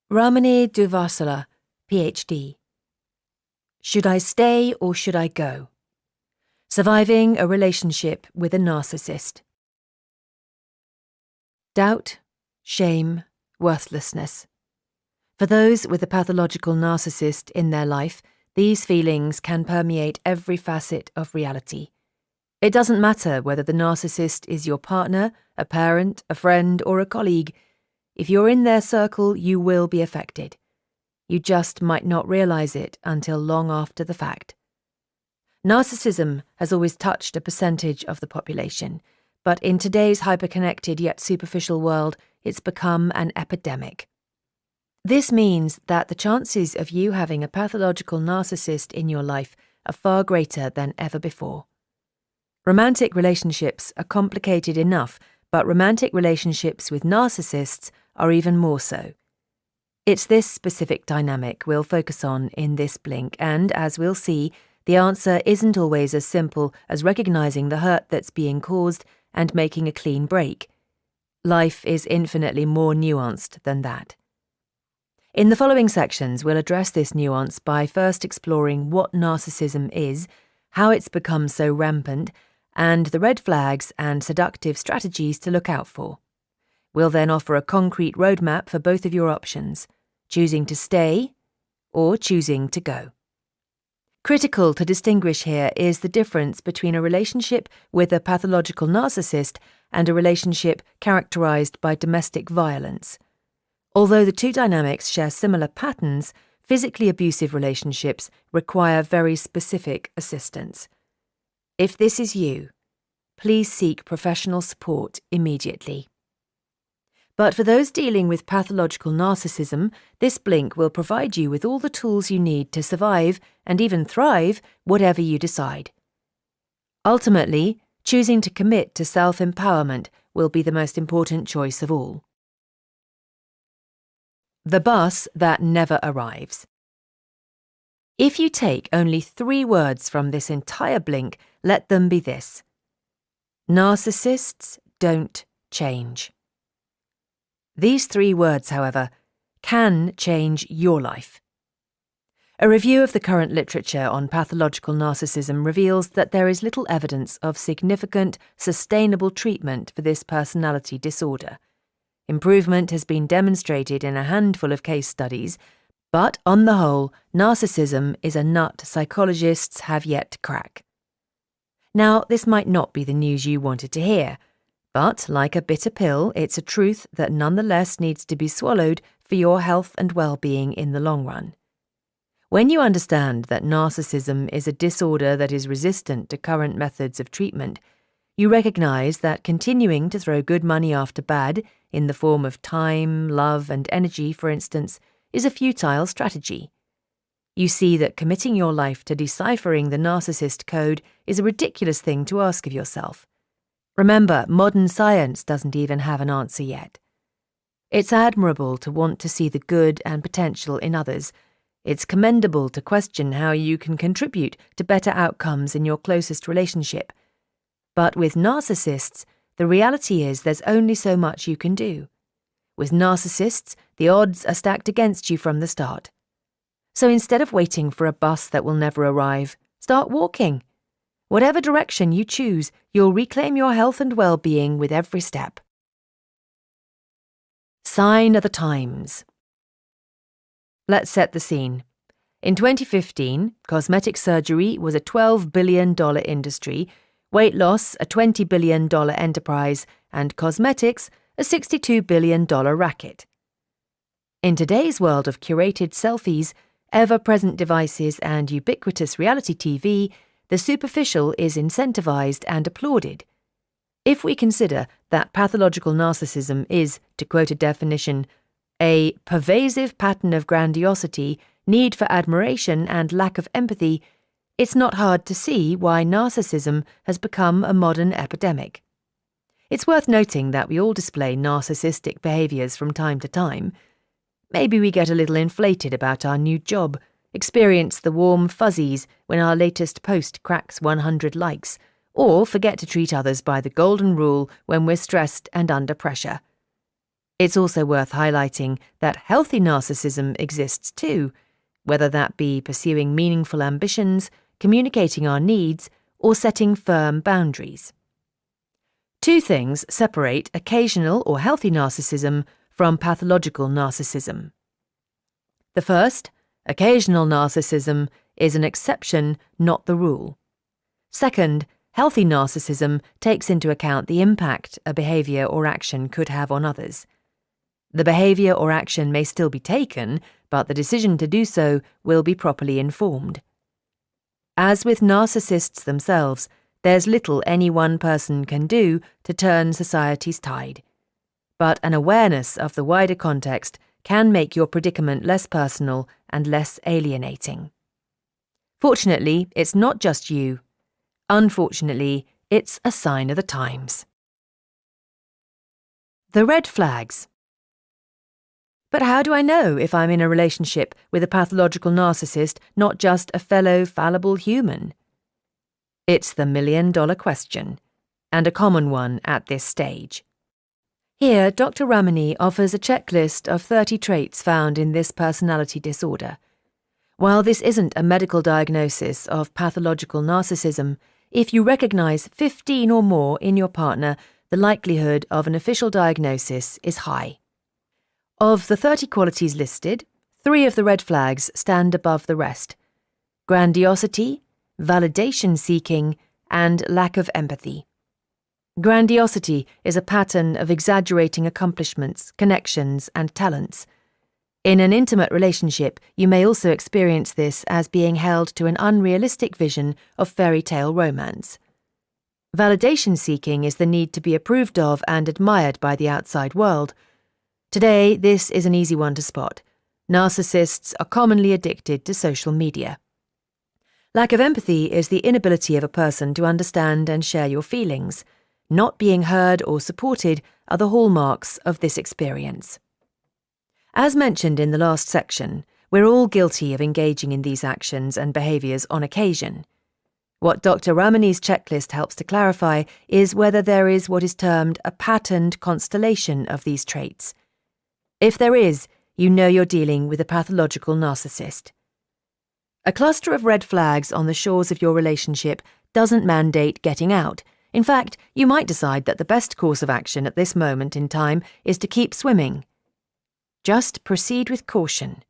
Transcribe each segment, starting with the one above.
Ramani Durvasula, PhD. Should I stay or should I go? Surviving a relationship with a narcissist. Doubt, shame, worthlessness. For those with a pathological narcissist in their life, these feelings can permeate every facet of reality. It doesn't matter whether the narcissist is your partner, a parent, a friend, or a colleague. If you're in their circle, you will be affected. You just might not realize it until long after the fact. Narcissism has always touched a percentage of the population, but in today's hyperconnected yet superficial world, it's become an epidemic. This means that the chances of you having a pathological narcissist in your life are far greater than ever before. Romantic relationships are complicated enough, but romantic relationships with narcissists are even more so. It's this specific dynamic we'll focus on in this blink, and as we'll see, the answer isn't always as simple as recognizing the hurt that's being caused and making a clean break. Life is infinitely more nuanced than that. In the following sections, we'll address this nuance by first exploring what narcissism is, how it's become so rampant, and the red flags and seductive strategies to look out for. We'll then offer a concrete roadmap for both of your options, choosing to stay or choosing to go. Critical to distinguish here is the difference between a relationship with a pathological narcissist and a relationship characterized by domestic violence. Although the two dynamics share similar patterns, physically abusive relationships require very specific assistance. If this is you, please seek professional support immediately. But for those dealing with pathological narcissism, this blink will provide you with all the tools you need to survive and even thrive, whatever you decide. Ultimately, choosing to commit to self-empowerment will be the most important choice of all. The bus that never arrives. If you take only 3 words from this entire blink, let them be this: narcissists don't change. These 3 words, however, can change your life. A review of the current literature on pathological narcissism reveals that there is little evidence of significant, sustainable treatment for this personality disorder. Improvement has been demonstrated in a handful of case studies, but on the whole, narcissism is a nut psychologists have yet to crack. Now, this might not be the news you wanted to hear, but like a bitter pill, it's a truth that nonetheless needs to be swallowed for your health and well-being in the long run. When you understand that narcissism is a disorder that is resistant to current methods of treatment, you recognize that continuing to throw good money after bad, in the form of time, love, and energy, for instance, is a futile strategy. You see that committing your life to deciphering the narcissist code is a ridiculous thing to ask of yourself. Remember, modern science doesn't even have an answer yet. It's admirable to want to see the good and potential in others. It's commendable to question how you can contribute to better outcomes in your closest relationship. But with narcissists, the reality is there's only so much you can do. With narcissists, the odds are stacked against you from the start. So instead of waiting for a bus that will never arrive, start walking. Whatever direction you choose, you'll reclaim your health and well-being with every step. Sign of the times. Let's set the scene. In 2015, cosmetic surgery was a $12 billion industry, weight loss a $20 billion enterprise, and cosmetics a $62 billion racket. In today's world of curated selfies, ever-present devices, and ubiquitous reality TV, the superficial is incentivized and applauded. If we consider that pathological narcissism is, to quote a definition, a pervasive pattern of grandiosity, need for admiration, and lack of empathy, it's not hard to see why narcissism has become a modern epidemic. It's worth noting that we all display narcissistic behaviors from time to time. Maybe we get a little inflated about our new job, experience the warm fuzzies when our latest post cracks 100 likes, or forget to treat others by the golden rule when we're stressed and under pressure. It's also worth highlighting that healthy narcissism exists too, whether that be pursuing meaningful ambitions, communicating our needs, or setting firm boundaries. Two things separate occasional or healthy narcissism from pathological narcissism. The first, occasional narcissism, is an exception, not the rule. Second, healthy narcissism takes into account the impact a behavior or action could have on others. The behavior or action may still be taken, but the decision to do so will be properly informed. As with narcissists themselves, there's little any one person can do to turn society's tide. But an awareness of the wider context can make your predicament less personal and less alienating. Fortunately, it's not just you. Unfortunately, it's a sign of the times. The red flags. But how do I know if I'm in a relationship with a pathological narcissist, not just a fellow fallible human? It's the million-dollar question, and a common one at this stage. Here, Dr. Ramani offers a checklist of 30 traits found in this personality disorder. While this isn't a medical diagnosis of pathological narcissism, if you recognize 15 or more in your partner, the likelihood of an official diagnosis is high. Of the 30 qualities listed, 3 of the red flags stand above the rest: grandiosity, validation-seeking, and lack of empathy. Grandiosity is a pattern of exaggerating accomplishments, connections, and talents. In an intimate relationship, you may also experience this as being held to an unrealistic vision of fairy tale romance. Validation-seeking is the need to be approved of and admired by the outside world. Today, this is an easy one to spot. Narcissists are commonly addicted to social media. Lack of empathy is the inability of a person to understand and share your feelings. Not being heard or supported are the hallmarks of this experience. As mentioned in the last section, we're all guilty of engaging in these actions and behaviours on occasion. What Dr. Ramani's checklist helps to clarify is whether there is what is termed a patterned constellation of these traits. If there is, you know you're dealing with a pathological narcissist. A cluster of red flags on the shores of your relationship doesn't mandate getting out. In fact, you might decide that the best course of action at this moment in time is to keep swimming. Just proceed with caution.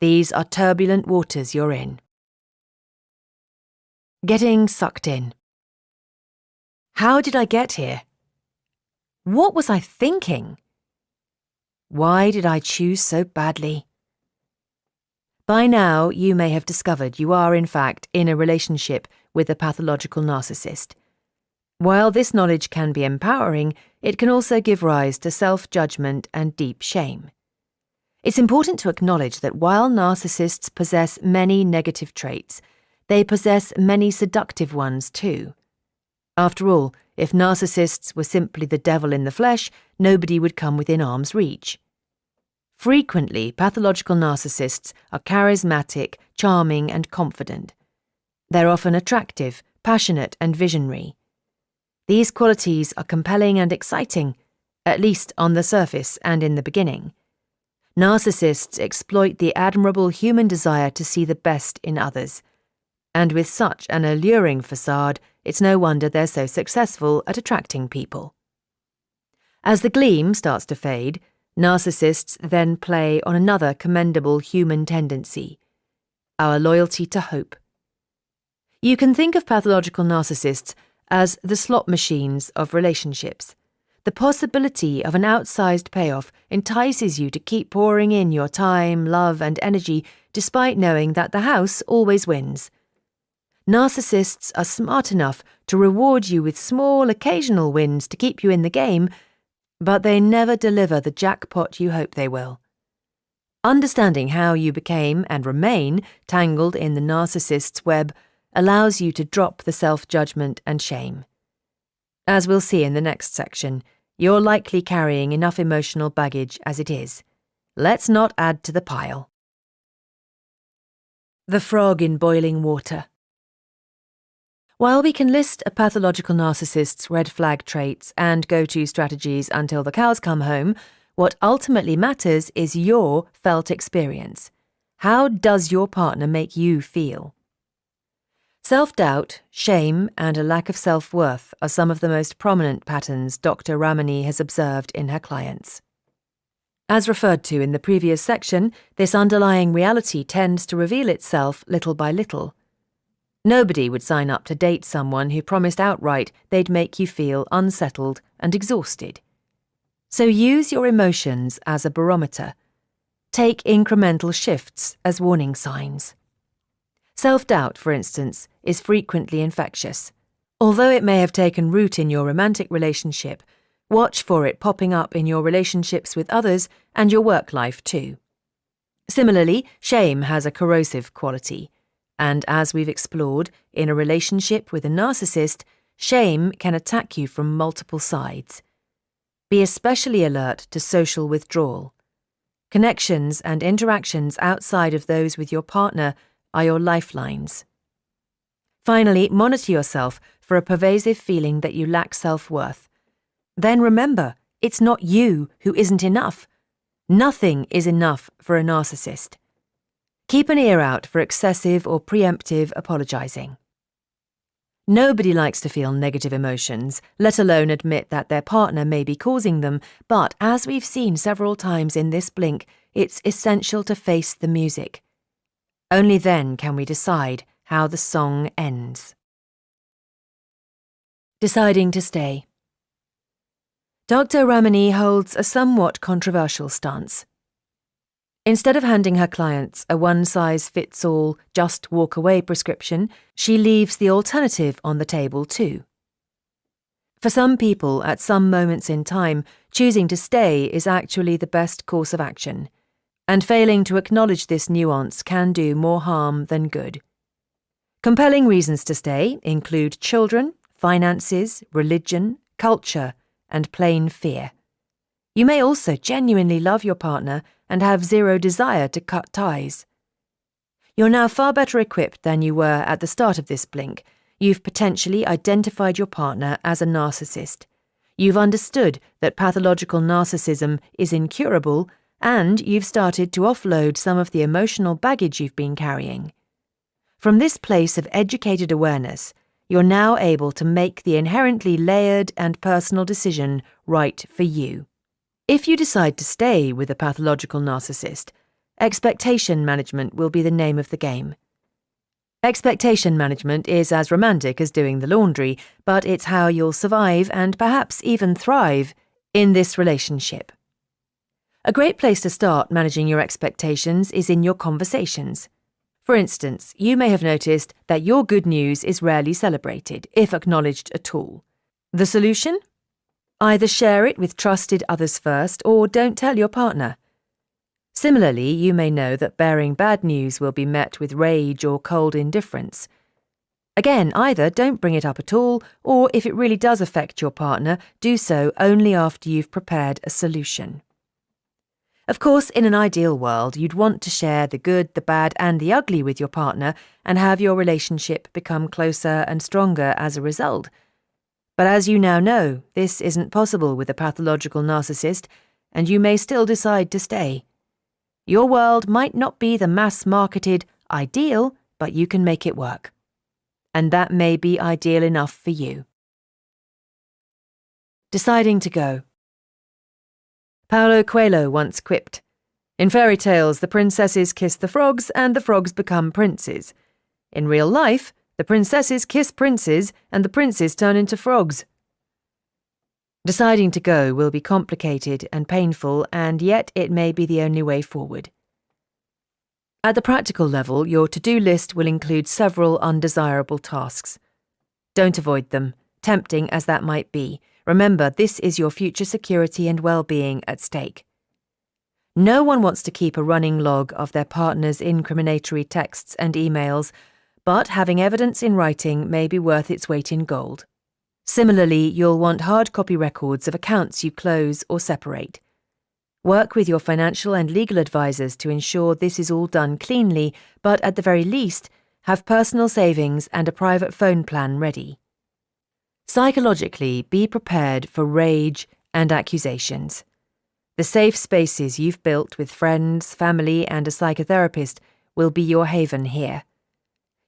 These are turbulent waters you're in. Getting sucked in. How did I get here? What was I thinking? Why did I choose so badly? By now, you may have discovered you are, in fact, in a relationship with a pathological narcissist. While this knowledge can be empowering, it can also give rise to self-judgment and deep shame. It's important to acknowledge that while narcissists possess many negative traits, they possess many seductive ones too. After all, if narcissists were simply the devil in the flesh, nobody would come within arm's reach. Frequently, pathological narcissists are charismatic, charming, and confident. They're often attractive, passionate, and visionary. These qualities are compelling and exciting, at least on the surface and in the beginning. Narcissists exploit the admirable human desire to see the best in others. And with such an alluring facade, it's no wonder they're so successful at attracting people. As the gleam starts to fade, narcissists then play on another commendable human tendency: our loyalty to hope. You can think of pathological narcissists as the slot machines of relationships. The possibility of an outsized payoff entices you to keep pouring in your time, love, and energy despite knowing that the house always wins. Narcissists are smart enough to reward you with small, occasional wins to keep you in the game, but they never deliver the jackpot you hope they will. Understanding how you became and remain tangled in the narcissist's web allows you to drop the self-judgment and shame. As we'll see in the next section, you're likely carrying enough emotional baggage as it is. Let's not add to the pile. The frog in boiling water. While we can list a pathological narcissist's red flag traits and go-to strategies until the cows come home, What ultimately matters is your felt experience. How does your partner make you feel? Self-doubt, shame, and a lack of self-worth are some of the most prominent patterns Dr. Ramani has observed in her clients. As referred to in the previous section, this underlying reality tends to reveal itself little by little. Nobody would sign up to date someone who promised outright they'd make you feel unsettled and exhausted. So use your emotions as a barometer. Take incremental shifts as warning signs. Self-doubt, for instance, is frequently infectious. Although it may have taken root in your romantic relationship, watch for it popping up in your relationships with others and your work life too. Similarly, shame has a corrosive quality, and as we've explored, in a relationship with a narcissist, shame can attack you from multiple sides. Be especially alert to social withdrawal. Connections and interactions outside of those with your partner are your lifelines. Finally, monitor yourself for a pervasive feeling that you lack self-worth. Then remember, it's not you who isn't enough. Nothing is enough for a narcissist. Keep an ear out for excessive or preemptive apologizing. Nobody likes to feel negative emotions, let alone admit that their partner may be causing them, but as we've seen several times in this blink, it's essential to face the music. Only then can we decide how the song ends. Deciding to stay. Dr. Ramani holds a somewhat controversial stance. Instead of handing her clients a one-size-fits-all, just-walk-away prescription, she leaves the alternative on the table too. For some people, at some moments in time, choosing to stay is actually the best course of action, and failing to acknowledge this nuance can do more harm than good. Compelling reasons to stay include children, finances, religion, culture, and plain fear. You may also genuinely love your partner and have zero desire to cut ties. You're now far better equipped than you were at the start of this blink. You've potentially identified your partner as a narcissist. You've understood that pathological narcissism is incurable, and you've started to offload some of the emotional baggage you've been carrying. From this place of educated awareness, you're now able to make the inherently layered and personal decision right for you. If you decide to stay with a pathological narcissist, expectation management will be the name of the game. Expectation management is as romantic as doing the laundry, but it's how you'll survive and perhaps even thrive in this relationship. A great place to start managing your expectations is in your conversations. For instance, you may have noticed that your good news is rarely celebrated, if acknowledged at all. The solution? Either share it with trusted others first, or don't tell your partner. Similarly, you may know that bearing bad news will be met with rage or cold indifference. Again, either don't bring it up at all, or if it really does affect your partner, do so only after you've prepared a solution. Of course, in an ideal world, you'd want to share the good, the bad, and the ugly with your partner and have your relationship become closer and stronger as a result. But as you now know, this isn't possible with a pathological narcissist, and you may still decide to stay. Your world might not be the mass-marketed ideal, but you can make it work. And that may be ideal enough for you. Deciding to go. Paulo Coelho once quipped, "In fairy tales, the princesses kiss the frogs and the frogs become princes. In real life, the princesses kiss princes and the princes turn into frogs." Deciding to go will be complicated and painful, and yet it may be the only way forward. At the practical level, your to-do list will include several undesirable tasks. Don't avoid them, tempting as that might be. Remember, this is your future security and well-being at stake. No one wants to keep a running log of their partner's incriminatory texts and emails, but having evidence in writing may be worth its weight in gold. Similarly, you'll want hard copy records of accounts you close or separate. Work with your financial and legal advisors to ensure this is all done cleanly, but at the very least, have personal savings and a private phone plan ready. Psychologically, be prepared for rage and accusations. The safe spaces you've built with friends, family, and a psychotherapist will be your haven here.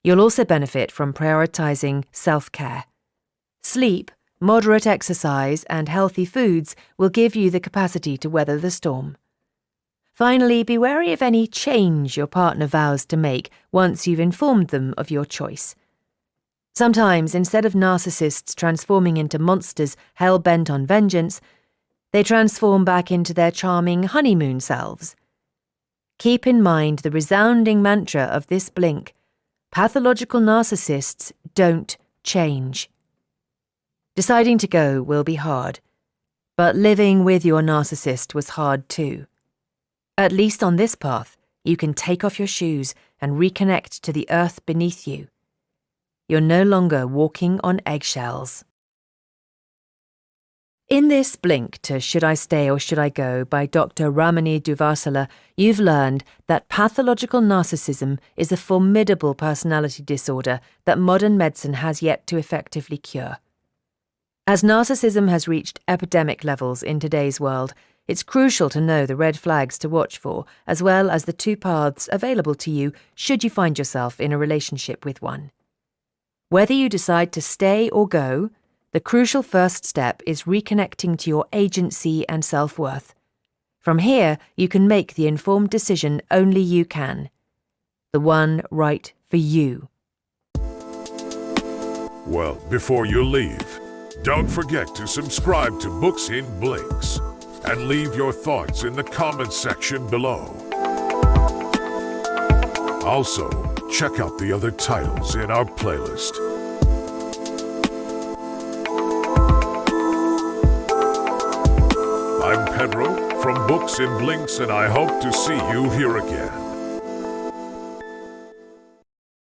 You'll also benefit from prioritizing self-care. Sleep, moderate exercise, and healthy foods will give you the capacity to weather the storm. Finally, be wary of any change your partner vows to make once you've informed them of your choice. Sometimes, instead of narcissists transforming into monsters hell-bent on vengeance, they transform back into their charming honeymoon selves. Keep in mind the resounding mantra of this blink: pathological narcissists don't change. Deciding to go will be hard, but living with your narcissist was hard too. At least on this path, you can take off your shoes and reconnect to the earth beneath you. You're no longer walking on eggshells. In this blink to Should I Stay or Should I Go by Dr. Ramani Durvasula, you've learned that pathological narcissism is a formidable personality disorder that modern medicine has yet to effectively cure. As narcissism has reached epidemic levels in today's world, it's crucial to know the red flags to watch for, as well as the two paths available to you should you find yourself in a relationship with one. Whether you decide to stay or go, the crucial first step is reconnecting to your agency and self-worth. From here, you can make the informed decision only you can. The one right for you. Well, before you leave, don't forget to subscribe to Books in Blinks and leave your thoughts in the comments section below. Also, check out the other titles in our playlist. I'm Pedro from Books in Blinks, and I hope to see you here again.